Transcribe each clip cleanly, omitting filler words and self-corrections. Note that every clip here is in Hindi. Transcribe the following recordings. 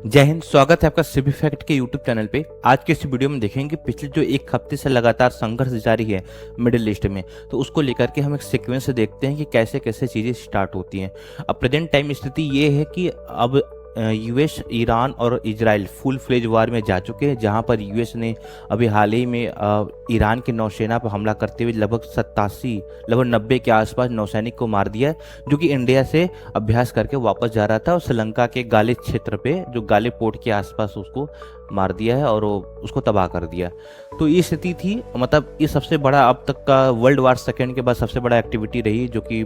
जय हिंद। स्वागत है आपका सिबी फैक्ट के यूट्यूब चैनल पे। आज के इस वीडियो में देखेंगे पिछले जो एक हफ्ते से लगातार संघर्ष जारी है मिडिल ईस्ट में, तो उसको लेकर के हम एक सीक्वेंस से देखते हैं कि कैसे कैसे चीज़ें स्टार्ट होती हैं। अब प्रेजेंट टाइम स्थिति ये है कि अब यूएस, ईरान और इजराइल फुल फ्लेज वार में जा चुके हैं, जहां पर यूएस ने अभी हाल ही में ईरान की नौसेना पर हमला करते हुए लगभग 90 के आसपास नौसैनिक को मार दिया है, जो कि इंडिया से अभ्यास करके वापस जा रहा था और श्रीलंका के गाले क्षेत्र पे, जो गाले पोर्ट के आसपास, उसको मार दिया है और उसको तबाह कर दिया। तो ये स्थिति थी, मतलब ये सबसे बड़ा अब तक का वर्ल्ड वार सेकेंड के बाद सबसे बड़ा एक्टिविटी रही, जो कि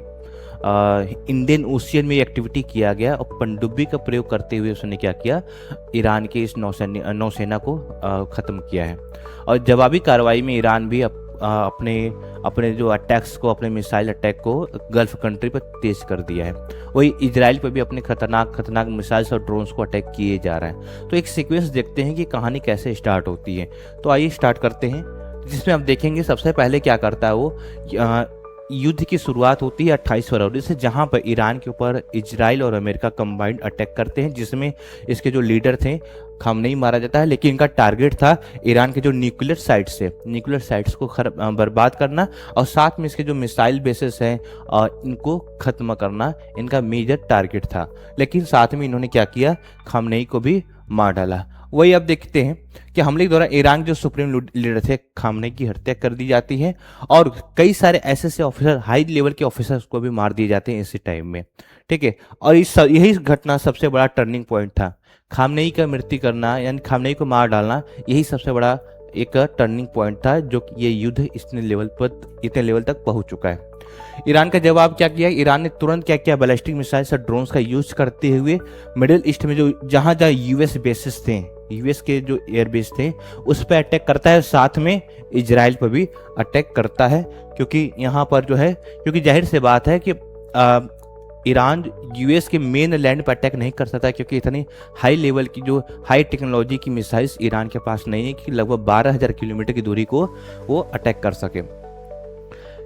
इंडियन ओशियन में एक्टिविटी किया गया और पनडुब्बी का प्रयोग करते हुए उसने क्या किया, ईरान के इस नौसेना को ख़त्म किया है। और जवाबी कार्रवाई में ईरान भी अपने जो अटैक्स को, अपने मिसाइल अटैक को गल्फ कंट्री पर तेज कर दिया है। वही इजराइल पर भी अपने खतरनाक मिसाइल्स और ड्रोन्स को अटैक किए जा रहा है। तो एक सीक्वेंस देखते हैं कि कहानी कैसे स्टार्ट होती है। तो आइए स्टार्ट करते हैं, जिसमें आप देखेंगे सबसे पहले क्या करता है वो, युद्ध की शुरुआत होती है 28 फरवरी से, जहां पर ईरान के ऊपर इजराइल और अमेरिका कंबाइंड अटैक करते हैं, जिसमें इसके जो लीडर थे खामनेई मारा जाता है। लेकिन इनका टारगेट था ईरान के जो न्यूक्लियर साइट्स को बर्बाद करना, और साथ में इसके जो मिसाइल बेसेस हैं इनको ख़त्म करना इनका मेजर टारगेट था। लेकिन साथ में इन्होंने क्या किया, खामनेई को भी मार डाला। वही अब देखते हैं कि हमले के दौरान ईरान के जो सुप्रीम लीडर थे खामनेई की हत्या कर दी जाती है, और कई सारे ऐसे ऑफिसर, हाई लेवल के ऑफिसर्स को भी मार दिए जाते हैं इसी टाइम में। ठीक है, और यही घटना सबसे बड़ा टर्निंग पॉइंट था। खामनेई का मृत्यु करना, यानी खामनेई को मार डालना, यही सबसे बड़ा एक टर्निंग पॉइंट था, जो कि ये युद्ध इतने लेवल तक पहुंच चुका है। ईरान का जवाब क्या किया, ईरान ने तुरंत क्या किया, बैलिस्टिक मिसाइल्स और ड्रोन्स का यूज करते हुए मिडिल ईस्ट में जो जहां यूएस बेसिस थे, यूएस के जो एयरबेस थे, उस पर अटैक करता है। साथ में इजराइल पर भी अटैक करता है, क्योंकि यहाँ पर जो है, क्योंकि जाहिर सी बात है कि ईरान यूएस के मेन लैंड पर अटैक नहीं कर सकता, क्योंकि इतनी हाई लेवल की, जो हाई टेक्नोलॉजी की मिसाइल्स ईरान के पास नहीं है कि लगभग 12,000 किलोमीटर की दूरी को वो अटैक कर सके।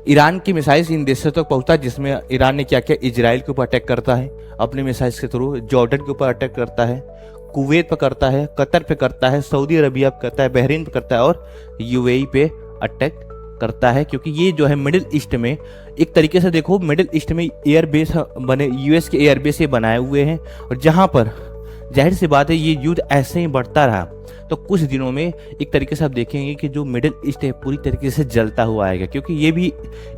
ईरान की मिसाइल्स इन देशों तक पहुंचता है, जिसमें ईरान ने क्या किया, इजराइल के ऊपर अटैक करता है अपने मिसाइल्स के थ्रू, जॉर्डन के ऊपर अटैक करता है, कुवैत पर करता है, कतर पे करता है, सऊदी अरबिया पे करता है, बहरीन पे करता है, और यूएई पे अटैक करता है। क्योंकि ये जो है मिडिल ईस्ट में, एक तरीके से देखो, मिडिल ईस्ट में एयरबेस बने, यूएस के एयरबेस ये बनाए हुए हैं, और जहां पर जाहिर सी बात है ये युद्ध ऐसे ही बढ़ता रहा तो कुछ दिनों में एक तरीके से आप देखेंगे कि जो मिडिल ईस्ट है पूरी तरीके से जलता हुआ आएगा। क्योंकि ये भी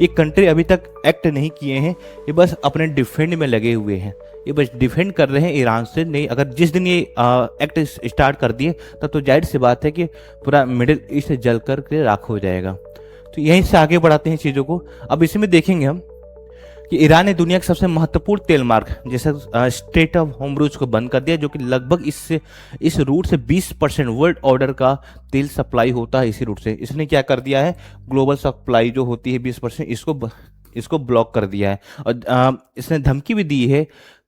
एक कंट्री अभी तक एक्ट नहीं किए हैं, ये बस अपने डिफेंड में लगे हुए हैं, ये बस डिफेंड कर रहे हैं ईरान से। नहीं, अगर जिस दिन ये एक्ट स्टार्ट कर दिए तब तो जाहिर सी बात है कि पूरा मिडिल ईस्ट जल कर के राख हो जाएगा। तो यहीं से आगे बढ़ाते हैं चीज़ों को। अब इसमें देखेंगे हम कि ईरान ने दुनिया के सबसे महत्वपूर्ण तेल मार्ग जैसे स्ट्रेट ऑफ होर्मुज को बंद कर दिया, जो कि लगभग इस रूट से 20% वर्ल्ड ऑर्डर का तेल सप्लाई होता है इसी रूट से। इसने क्या कर दिया है, ग्लोबल सप्लाई जो होती है 20%, इसको ब्लॉक कर दिया है। और इसने धमकी भी दी है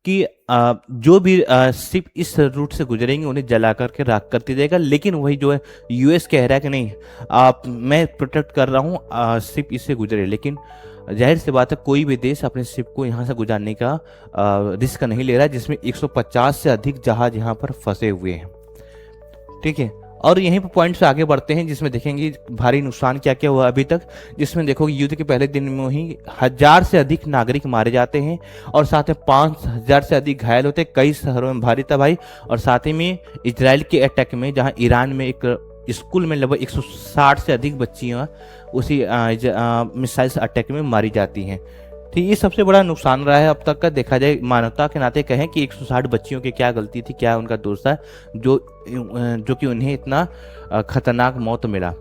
कि जो भी शिप इस रूट से गुजरेंगे उन्हें जला करके राख कर दिया जाएगा। लेकिन वही जो है यूएस कह रहा है कि नहीं, मैं प्रोटेक्ट कर रहा हूँ शिप इससे गुजरे। लेकिन जाहिर सी बात है कोई भी देश अपने शिप को यहाँ से गुजारने का रिस्क नहीं ले रहा है, जिसमें 150 से अधिक जहाज यहाँ पर फंसे हुए हैं। ठीक है, और यहीं पर पॉइंट से आगे बढ़ते हैं, जिसमें देखेंगे भारी नुकसान क्या क्या हुआ अभी तक। जिसमें देखोगे युद्ध के पहले दिन में ही 1000 से अधिक नागरिक मारे जाते हैं, और साथ में 5000 से अधिक घायल होते हैं, कई शहरों में भारी तबाही। और साथ ही में इजराइल के अटैक में, जहां ईरान में एक स्कूल में लगभग 160 से अधिक बच्चियां उसी मिसाइल्स अटैक में मारी जाती हैं। तो ये सबसे बड़ा नुकसान रहा है अब तक का। देखा जाए मानवता के नाते कहें कि 160 बच्चियों की क्या गलती थी, क्या उनका दोष था जो कि उन्हें इतना खतरनाक मौत मिला।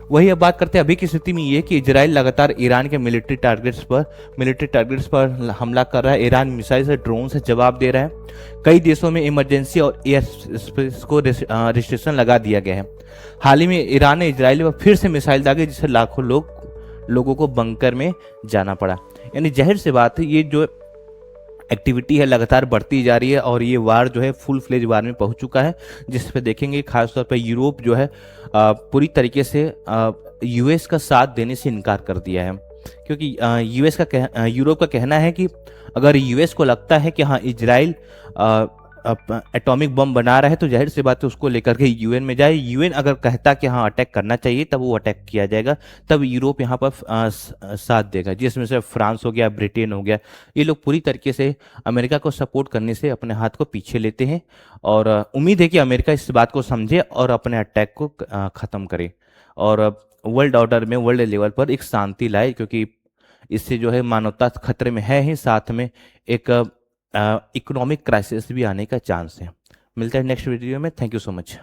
वही अब बात करते हैं अभी की स्थिति में ये कि इजराइल लगातार ईरान के मिलिट्री टारगेट्स पर हमला कर रहा है। ईरान मिसाइल से, ड्रोन से जवाब दे रहा है। कई देशों में इमरजेंसी और एयर स्पेस को रिस्ट्रिक्शन लगा दिया गया है। हाल ही में ईरान ने इजराइल पर फिर से मिसाइल दागे, जिससे लाखों लोगों को बंकर में जाना पड़ा। यानी जाहिर सी बात है ये जो एक्टिविटी है लगातार बढ़ती जा रही है, और ये वार जो है फुल फ्लेज वार में पहुंच चुका है, जिस पे देखेंगे खासतौर पे यूरोप जो है पूरी तरीके से यूएस का साथ देने से इनकार कर दिया है। क्योंकि यूरोप का कहना है कि अगर यूएस को लगता है कि हाँ इजराइल एटॉमिक बम बना रहा है तो जाहिर सी बात है उसको लेकर के यूएन में जाए। यूएन अगर कहता कि हाँ अटैक करना चाहिए तब वो अटैक किया जाएगा, तब यूरोप यहाँ पर साथ देगा, जिसमें से फ्रांस हो गया, ब्रिटेन हो गया, ये लोग पूरी तरीके से अमेरिका को सपोर्ट करने से अपने हाथ को पीछे लेते हैं। और उम्मीद है कि अमेरिका इस बात को समझे और अपने अटैक को ख़त्म करे और वर्ल्ड ऑर्डर में, वर्ल्ड लेवल पर एक शांति लाए, क्योंकि इससे जो है मानवता खतरे में है ही, साथ में एक इकोनॉमिक क्राइसिस भी आने का चांस है। मिलते हैं नेक्स्ट वीडियो में। Thank you so much.